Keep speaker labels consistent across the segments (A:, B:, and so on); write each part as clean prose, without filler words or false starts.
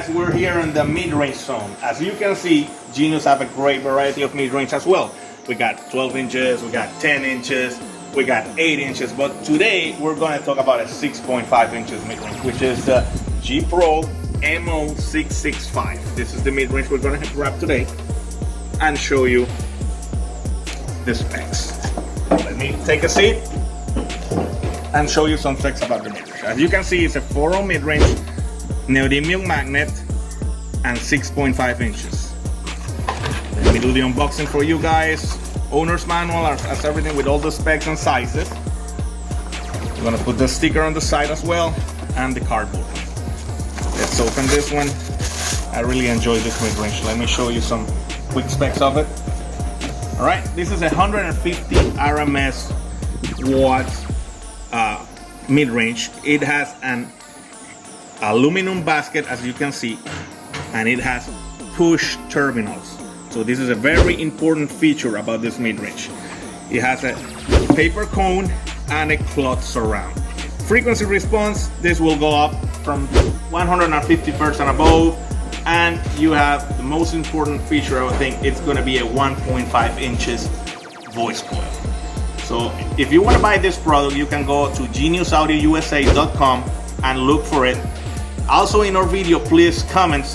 A: guys, we're here in the mid-range zone. As you can see, Genius have a great variety of mid-range as well. We got 12 inches, we got 10 inches, we got 8 inches, but today we're going to talk about a 6.5 inches mid-range, which is the GPRO-M0665. This is the mid-range we're going to grab today and show you the specs. Let me take a seat and show you some specs about the mid-range. As you can see, it's a 4-ohm mid-range, Neodymium magnet, and 6.5 inches. Let me do the unboxing for you guys. Owner's manual as everything with all the specs and sizes. I'm gonna put the sticker on the side as well and the cardboard. Let's open this one. I really enjoy this mid-range. Let me show you some quick specs of it. All right, this is a 150 RMS watt mid-range. It has an aluminum basket, as you can see, and it has push terminals. So this is a very important feature about this mid-range. It has a paper cone and a cloth surround. Frequency response, this will go up from 150 Hz and above, and you have the most important feature, I think, it's going to be a 1.5 inches voice coil. So if you want to buy this product, you can go to geniusaudioUSA.com and look for it. Also in our video, please comment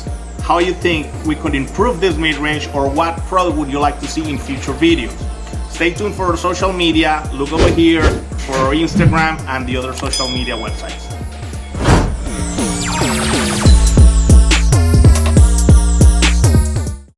A: how you think we could improve this mid-range, or what product would you like to see in future videos. Stay tuned for our social media. Look over here for our Instagram and the other social media websites.